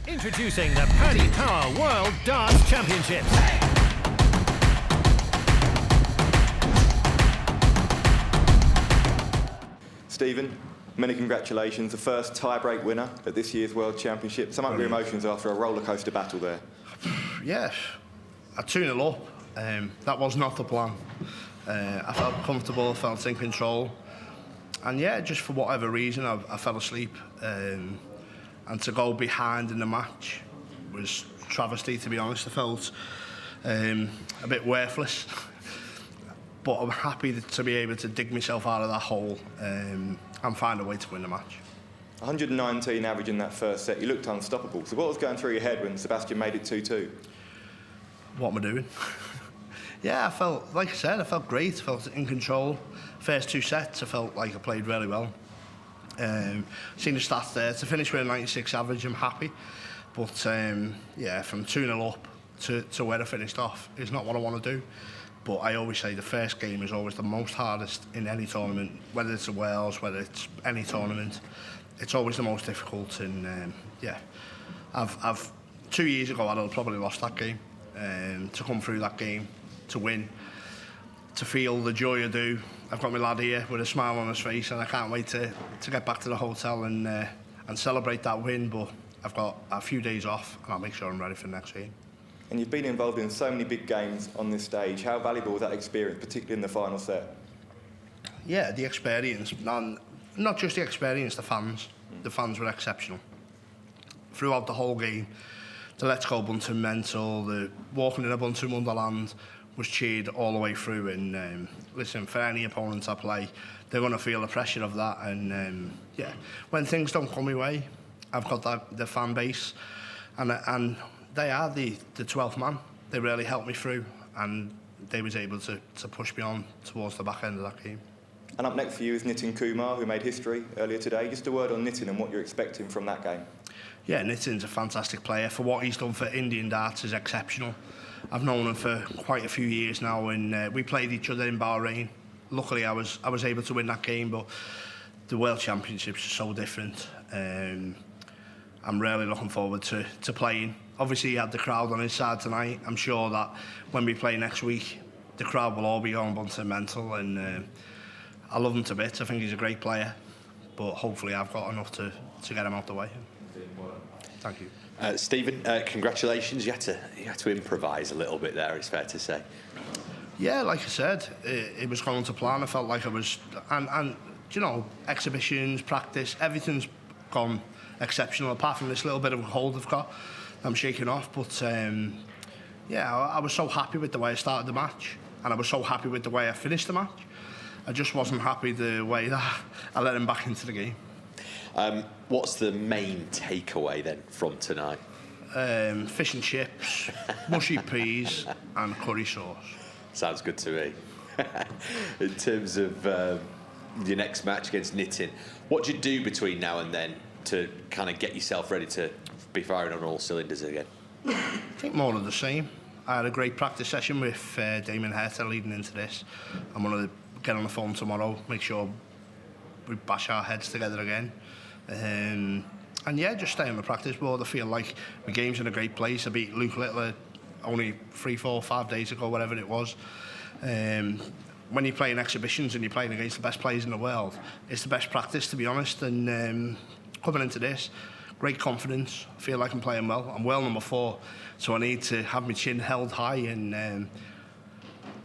Introducing the Paddy Power World Darts Championship. Stephen, many congratulations. The first tie-break winner at this year's World Championship. Sum up your emotions after a rollercoaster battle there. Yes, I 2-0 up. That was not the plan. I felt comfortable, felt in control. And yeah, just for whatever reason, I fell asleep. And to go behind in the match was travesty, to be honest. I felt a bit worthless. But I'm happy to be able to dig myself out of that hole and find a way to win the match. 119 average in that first set. You looked unstoppable. So what was going through your head when Sebastian made it 2-2? What am I doing? Yeah, I felt, like I said, I felt great. I felt in control. First 2 sets, I felt like I played really well. Seen the stats there. To finish with a 96 average, I'm happy. But yeah, from 2-0 up to where I finished off is not what I want to do. But I always say the first game is always the most hardest in any tournament, whether it's a Wales, whether it's any tournament. It's always the most difficult. And yeah, I've 2 years ago I'd have probably lost that game. To come through that game, to win, to feel the joy I do. I've got my lad here with a smile on his face, and I can't wait to get back to the hotel and celebrate that win. But I've got a few days off, and I'll make sure I'm ready for the next game. And you've been involved in so many big games on this stage. How valuable was that experience, particularly in the final set? Yeah, the experience, not just the experience, the fans. The fans were exceptional. Throughout the whole game, the Let's Go Bunting mental, the walking in a Bunting wonderland was cheered all the way through. And listen, for any opponent I play, they're going to feel the pressure of that. And yeah, when things don't come my way, I've got the fan base, and they are the 12th man. They really helped me through, and they was able to push me on towards the back end of that game. And up next for you is Nitin Kumar, who made history earlier today. Just a word on Nitin and what you're expecting from that game. Yeah, Nitin's a fantastic player. For what he's done for Indian darts is exceptional. I've known him for quite a few years now, and we played each other in Bahrain. Luckily, I was able to win that game, but the World Championships are so different. I'm really looking forward to playing. Obviously, he had the crowd on his side tonight. I'm sure that when we play next week, the crowd will all be going Bunting mental, and I love him to bits. I think he's a great player, but hopefully I've got enough to get him out the way. Thank you. Stephen, congratulations. You had to improvise a little bit there, it's fair to say. Yeah, like I said, it was going to plan. I felt like I was, and you know, exhibitions, practice, everything's gone exceptional, apart from this little bit of a cold I've got. I'm shaking off, but yeah, I was so happy with the way I started the match, and I was so happy with the way I finished the match. I just wasn't happy the way that I let him back into the game. What's the main takeaway then from tonight? Fish and chips, mushy peas and curry sauce. Sounds good to me. In terms of your next match against Nitin, what do you do between now and then to kind of get yourself ready to be firing on all cylinders again? I think more of the same. I had a great practice session with Damon Herter leading into this. I'm going to get on the phone tomorrow, make sure we bash our heads together again. And yeah, just stay on the practice board. I feel like my game's in a great place. I beat Luke Littler only 3, 4, 5 days ago, whatever it was. When you're playing exhibitions and you're playing against the best players in the world, it's the best practice, to be honest. And coming into this, great confidence. I feel like I'm playing well. I'm world number 4, so I need to have my chin held high. And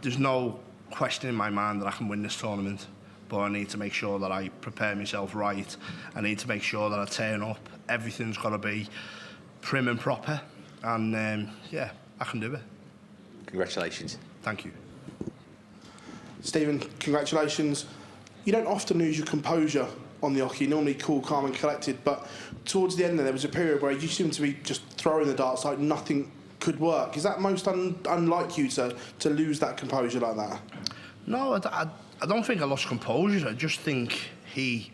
there's no question in my mind that I can win this tournament. But I need to make sure that I prepare myself right. I need to make sure that I turn up. Everything's got to be prim and proper. And yeah, I can do it. Congratulations. Thank you. Stephen, congratulations. You don't often lose your composure on the oche. You're normally cool, calm and collected. But towards the end there was a period where you seemed to be just throwing the darts like nothing could work. Is that most unlike you to lose that composure like that? No, I don't think I lost composure. I just think he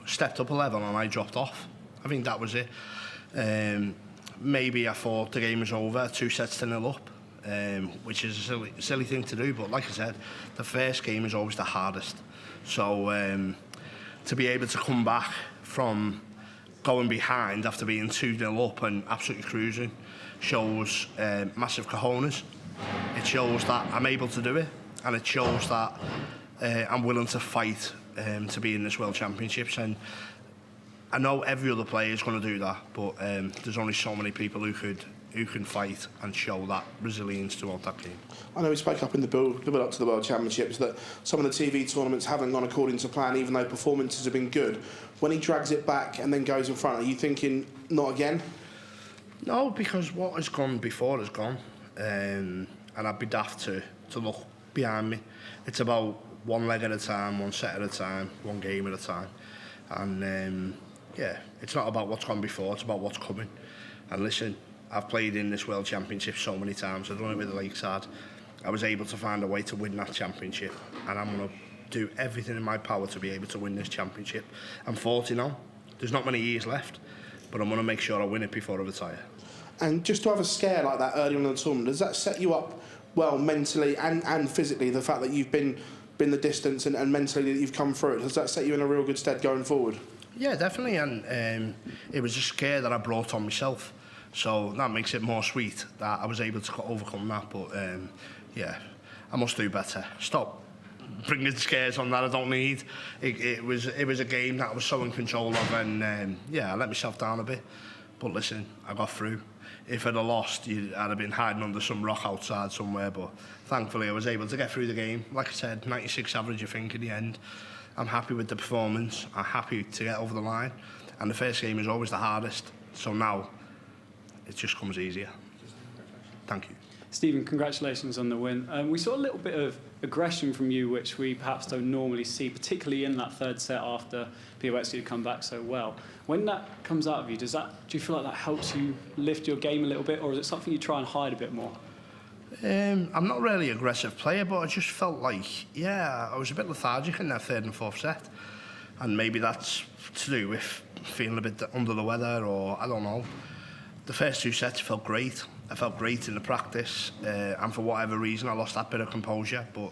stepped up a level and I dropped off. I think that was it. Maybe I thought the game was over, 2 sets to 0 up, which is a silly thing to do. But like I said, the first game is always the hardest. So to be able to come back from going behind after being 2-0 up and absolutely cruising shows massive cojones. It shows that I'm able to do it, and it shows that I'm willing to fight to be in this World Championships. And I know every other player is going to do that, but there's only so many people who can fight and show that resilience throughout that game. I know we spoke up in the build up to the World Championships that some of the TV tournaments haven't gone according to plan, even though performances have been good. When he drags it back and then goes in front, are you thinking, not again? No, because what has gone before has gone. And I'd be daft to look behind me. It's about one leg at a time, one set at a time, one game at a time. And yeah, it's not about what's gone before, it's about what's coming. And listen, I've played in this World Championship so many times. I've done it with the Lakeside. I was able to find a way to win that championship, and I'm going to do everything in my power to be able to win this championship. I'm 40 now. There's not many years left, but I'm going to make sure I win it before I retire. And just to have a scare like that early on in the tournament, does that set you up well mentally and physically, the fact that you've been the distance and mentally that you've come through it? Does that set you in a real good stead going forward? Yeah, definitely, and it was a scare that I brought on myself, so that makes it more sweet that I was able to overcome that. But yeah, I must do better. Stop bringing scares on that I don't need. It was a game that I was so in control of, and yeah, I let myself down a bit. But listen, I got through. If I'd have lost, I'd have been hiding under some rock outside somewhere, but thankfully I was able to get through the game. Like I said, 96 average, I think, in the end. I'm happy with the performance. I'm happy to get over the line. And the first game is always the hardest. So now, it just comes easier. Thank you. Stephen, congratulations on the win. We saw a little bit of aggression from you, which we perhaps don't normally see, particularly in that third set after POX had come back so well. When that comes out of you, do you feel like that helps you lift your game a little bit, or is it something you try and hide a bit more? I'm not really an aggressive player, but I just felt like, yeah, I was a bit lethargic in that third and fourth set. And maybe that's to do with feeling a bit under the weather, or I don't know. The first two sets felt great. I felt great in the practice, and for whatever reason I lost that bit of composure. But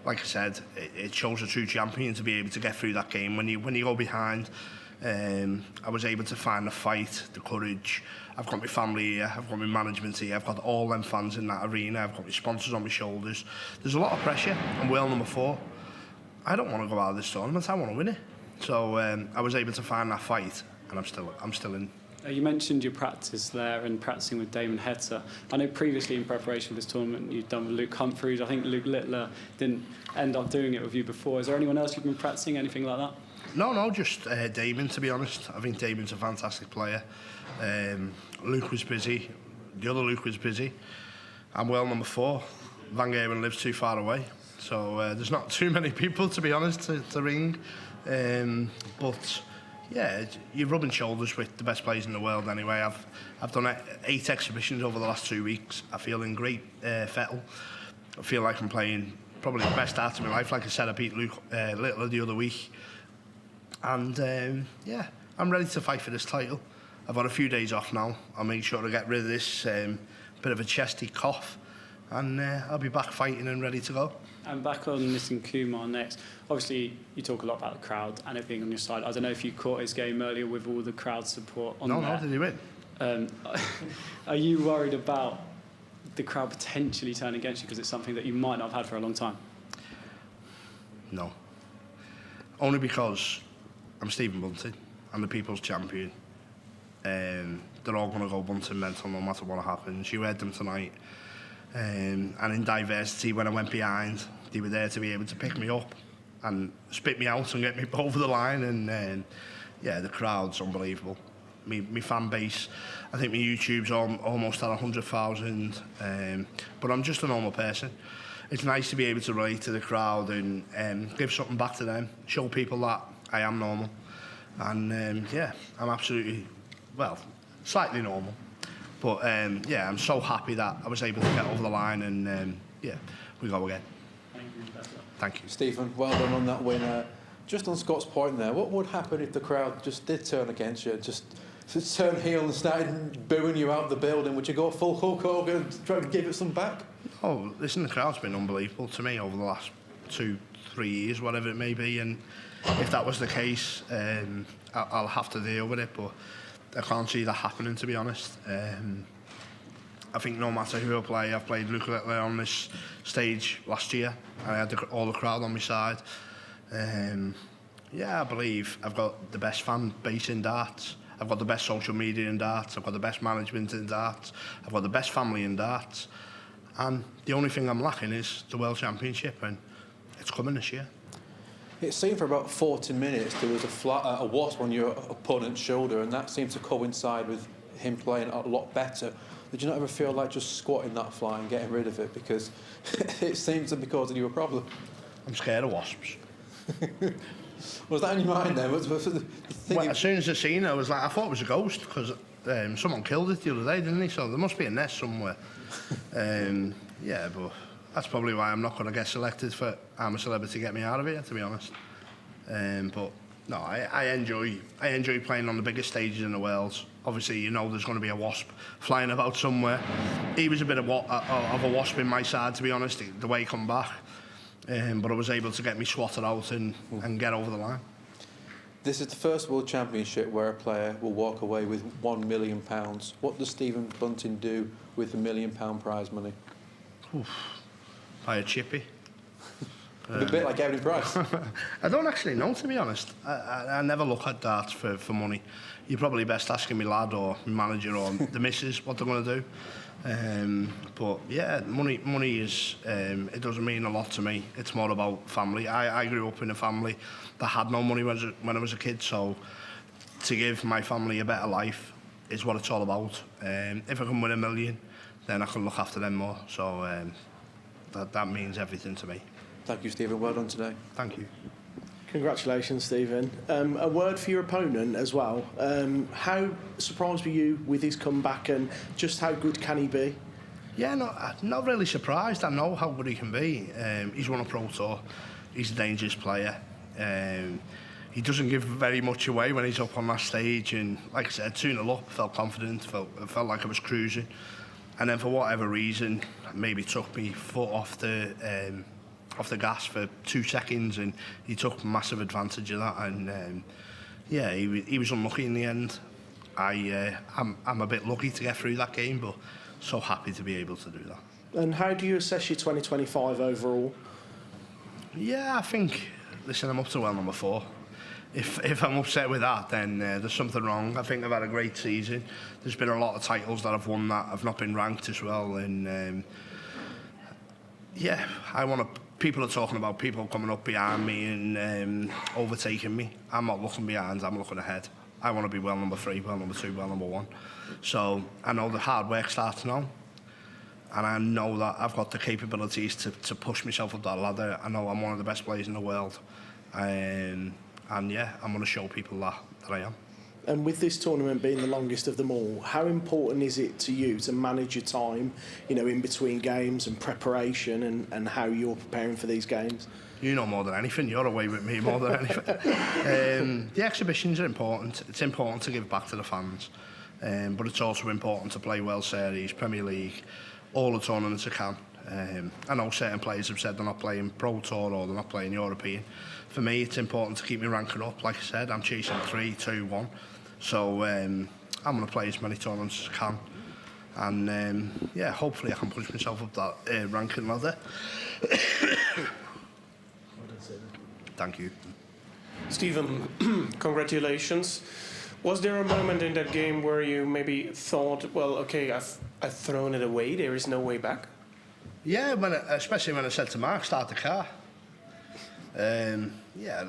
like I said, it shows a true champion to be able to get through that game. When you go behind, I was able to find the fight, the courage. I've got my family here, I've got my management here, I've got all them fans in that arena, I've got my sponsors on my shoulders. There's a lot of pressure. I'm world number 4. I don't want to go out of this tournament, I want to win it. So I was able to find that fight, and I'm still in. You mentioned your practice there and practicing with Damon Heta. I know previously in preparation for this tournament you'd done with Luke Humphreys. I think Luke Littler didn't end up doing it with you before. Is there anyone else you've been practicing, anything like that? No, just Damon, to be honest. I think Damon's a fantastic player. Luke was busy. The other Luke was busy. I'm world number 4. Van Geren lives too far away. So there's not too many people, to be honest, to ring. But yeah, you're rubbing shoulders with the best players in the world anyway. I've done 8 exhibitions over the last 2 weeks. I feel in great fettle. I feel like I'm playing probably the best dart of my life. Like I said, I beat Luke Littler the other week. And yeah, I'm ready to fight for this title. I've had a few days off now. I'll make sure to get rid of this bit of a chesty cough, and I'll be back fighting and ready to go. And back on Nitin Kumar next. Obviously, you talk a lot about the crowd and it being on your side. I don't know if you caught his game earlier with all the crowd support on there. No, did he win? Are you worried about the crowd potentially turning against you because it's something that you might not have had for a long time? No. Only because I'm Stephen Bunting. I'm the people's champion. They're all going to go Bunting mental no matter what happens. You heard them tonight. And in diversity, when I went behind, they were there to be able to pick me up and spit me out and get me over the line. And yeah, the crowd's unbelievable. My fan base, I think my YouTube's almost at 100,000. But I'm just a normal person. It's nice to be able to relate to the crowd and give something back to them, show people that I am normal. And yeah, I'm absolutely, well, slightly normal. But yeah, I'm so happy that I was able to get over the line, and yeah, we go again. Thank you. Stephen, well done on that win. Just on Scott's point there, what would happen if the crowd just did turn against you, just turn heel and started booing you out of the building? Would you go full Hulk Hogan and try to give it some back? Oh, listen, the crowd's been unbelievable to me over the last 3 years, whatever it may be. And if that was the case, I'll have to deal with it. But I can't see that happening, to be honest. I think no matter who I play, I've played Luke Littler on this stage last year, and I had all the crowd on my side. Yeah, I believe I've got the best fan base in darts. I've got the best social media in darts. I've got the best management in darts. I've got the best family in darts. And the only thing I'm lacking is the World Championship, and it's coming this year. It seemed for about 40 minutes there was a wasp on your opponent's shoulder, and that seemed to coincide with him playing a lot better. Did you not ever feel like just squatting that fly and getting rid of it, because it seems to be causing you a problem? I'm scared of wasps. Was that in your mind then? Was the thing Well, as soon as I seen it, I thought it was a ghost, because someone killed it the other day, didn't they? So there must be a nest somewhere. Yeah, but that's probably why I'm not going to get selected for I'm a Celebrity, get me out of here, to be honest. But no, I enjoy playing on the biggest stages in the world. Obviously, you know there's going to be a wasp flying about somewhere. He was a bit of a wasp in my side, to be honest, the way he come back. But I was able to get me swatted out and get over the line. This is the first World Championship where a player will walk away with £1 million. What does Stephen Bunting do with the £1 million prize money? Buy a chippy. A bit like Gavin Price. I don't actually know, to be honest. I never look at darts for money. You're probably best asking me lad or my manager or the missus what they're going to do. But yeah, money is, it doesn't mean a lot to me. It's more about family. I grew up in a family that had no money when I was a kid, so to give my family a better life is what it's all about. If I can win $1 million, then I can look after them more. So that means everything to me. Thank you, Stephen. Well done today. Thank you. Congratulations, Stephen. A word for your opponent as well. How surprised were you with his comeback, and just how good can he be? Yeah, not really surprised. I know how good he can be. He's won a Pro Tour. He's a dangerous player. He doesn't give very much away when he's up on that stage. And like I said, 2-0 up, felt confident, felt like I was cruising. And then for whatever reason, maybe took me foot off the gas for 2 seconds, and he took massive advantage of that. And yeah, he was unlucky in the end. I'm a bit lucky to get through that game, but so happy to be able to do that. And how do you assess your 2025 overall? Yeah, I think, listen, I'm up to well number 4. If I'm upset with that, then there's something wrong. I think I've had a great season. There's been a lot of titles that I've won that have not been ranked as well. And yeah, people are talking about people coming up behind me and overtaking me. I'm not looking behind, I'm looking ahead. I want to be well number 3, well number 2, well number 1. So I know the hard work starts now. And I know that I've got the capabilities to push myself up that ladder. I know I'm one of the best players in the world. And yeah, I'm going to show people that I am. And with this tournament being the longest of them all, how important is it to you to manage your time, in between games and preparation, and how you're preparing for these games? You know more than anything. You're away with me more than anything. The exhibitions are important. It's important to give back to the fans. But it's also important to play World Series, Premier League, all the tournaments I can. I know certain players have said they're not playing Pro Tour or they're not playing European. For me, it's important to keep me ranking up. Like I said, I'm chasing 3, 2, 1. So I'm going to play as many tournaments as I can. And yeah, hopefully I can push myself up that ranking ladder. Thank you. Stephen, congratulations. Was there a moment in that game where you maybe thought, well, okay, I've thrown it away, there is no way back? Yeah, especially when I said to Mark, start the car. Yeah,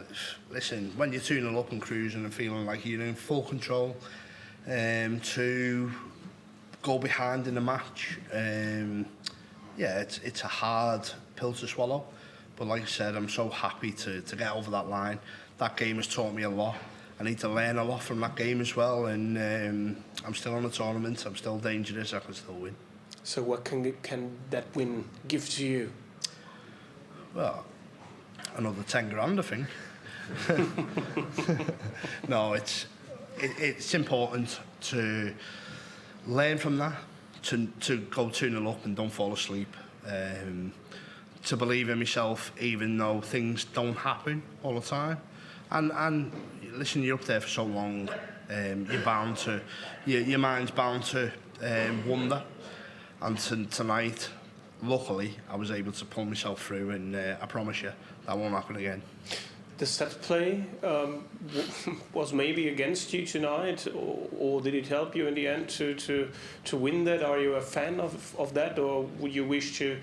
listen, when you're 2-0 up and cruising and feeling like you're in full control, to go behind in the match, yeah, it's a hard pill to swallow. But like I said, I'm so happy to get over that line. That game has taught me a lot. I need to learn a lot from that game as well. And I'm still on the tournament. I'm still dangerous. I can still win. So what can that win give to you? Well, another 10 grand, I think. No, it's important to learn from that, to go 2-0 up and don't fall asleep. to believe in myself, even though things don't happen all the time. And listen, you're up there for so long, you're bound to, your mind's bound to wonder. And tonight, luckily, I was able to pull myself through, and I promise you, that won't happen again. The set play was maybe against you tonight, or did it help you in the end to win that? Are you a fan of that, or would you wish to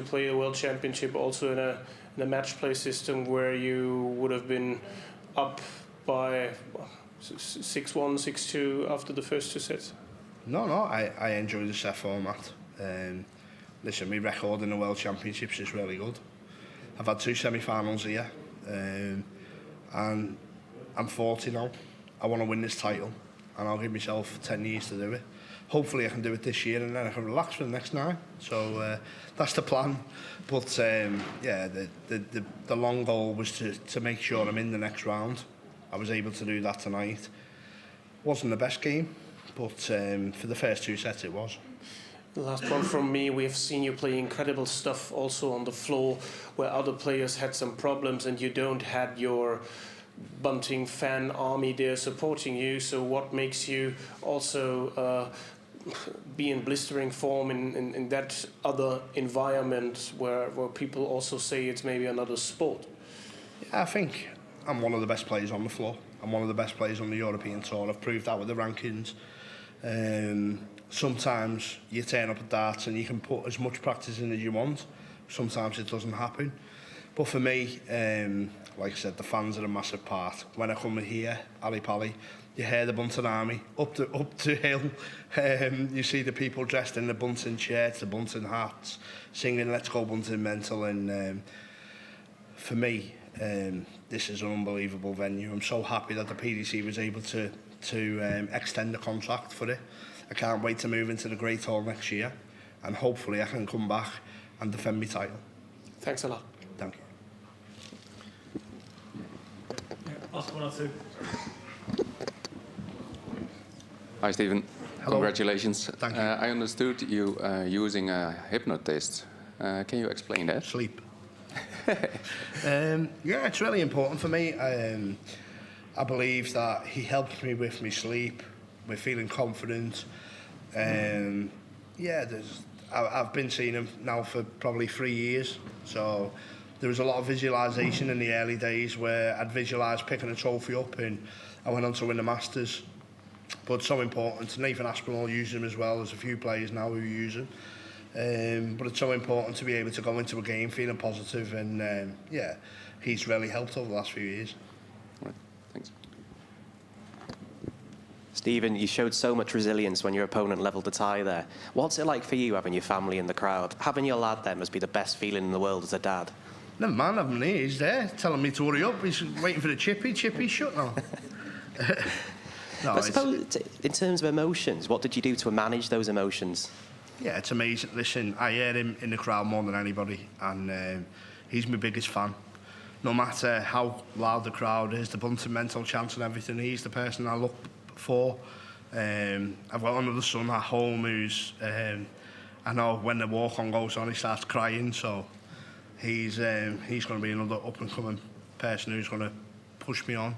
play a World Championship also in a match play system where you would have been up by 6-1, 6-2 after the first 2 sets? No, I enjoy the set format. Listen, my record in the World Championships is really good. I've had 2 semi-finals here, and I'm 40 now. I want to win this title, and I'll give myself 10 years to do it. Hopefully I can do it this year, and then I can relax for the next 9. So that's the plan. But yeah, the long goal was to make sure I'm in the next round. I was able to do that tonight. Wasn't the best game, but for the first 2 sets it was. The last one from me, we have seen you play incredible stuff also on the floor where other players had some problems and you don't have your Bunting fan army there supporting you. So what makes you also be in blistering form in that other environment where people also say it's maybe another sport? Yeah, I think I'm one of the best players on the floor. I'm one of the best players on the European tour. I've proved that with the rankings. Sometimes you turn up at darts and you can put as much practice in as you want. Sometimes it doesn't happen. But for me, like I said, the fans are a massive part. When I come here, Ali Pally, you hear the Bunting army up the hill. You see the people dressed in the Bunting shirts, the Bunting hats, singing "Let's Go Bunting Mental." And for me, this is an unbelievable venue. I'm so happy that the PDC was able to extend the contract for it. I can't wait to move into the Great Hall next year, and hopefully I can come back and defend my title. Thanks a lot. Thank you. Last 1 or 2. Hi, Stephen. Hello. Congratulations. Thank you. I understood you using a hypnotist. Can you explain that? Sleep. Yeah, it's really important for me. I believe that he helped me with my sleep, with feeling confident. Yeah, I've been seeing him now for probably 3 years. So there was a lot of visualisation in the early days where I'd visualise picking a trophy up, and I went on to win the Masters. But it's so important. Nathan Aspinall uses him as well. There's a few players now who use him. But it's so important to be able to go into a game feeling positive, and yeah, he's really helped over the last few years. Right. Thanks. Stephen, you showed so much resilience when your opponent levelled the tie there. What's it like for you having your family in the crowd? Having your lad there must be the best feeling in the world as a dad. Never mind having me, he's there telling me to hurry up. He's waiting for the chippy. Chippy, shut now. No, but I suppose, in terms of emotions, what did you do to manage those emotions? Yeah, it's amazing. Listen, I hear him in the crowd more than anybody, and he's my biggest fan. No matter how loud the crowd is, the Bunting mental chants and everything, he's the person I look for. I've got another son at home who's, I know when the walk-on goes on, he starts crying, so he's going to be another up-and-coming person who's going to push me on.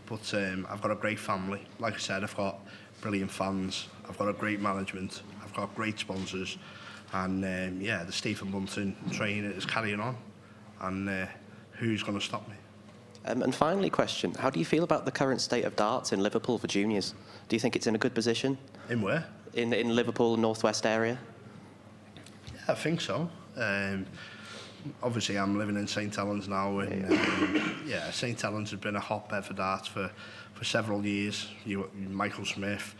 But I've got a great family. Like I said, I've got brilliant fans. I've got a great management. I've got great sponsors. And yeah, the Stephen Bunting train is carrying on. And who's going to stop me? And finally, question, how do you feel about the current state of darts in Liverpool for juniors? Do you think it's in a good position? In where? In Liverpool, northwest area? Yeah, I think so. Obviously, I'm living in St Helens now, and yeah, St Helens has been a hotbed for darts for several years. Michael Smith,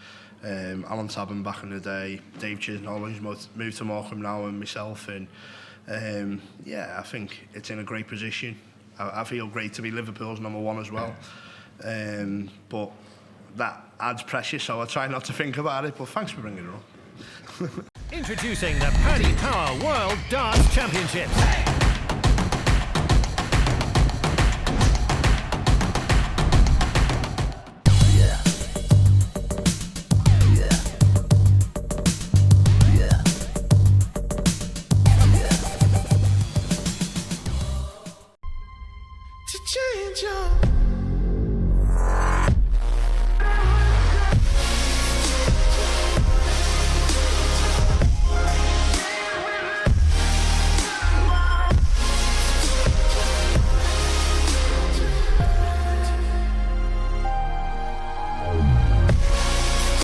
Alan Tabbin back in the day, Dave Chisnall, who's moved to Morecambe now, and myself, and yeah, I think it's in a great position. I feel great to be Liverpool's #1 as well, but that adds pressure, so I try not to think about it, but thanks for bringing it up. Introducing the Paddy Power World Darts Championship.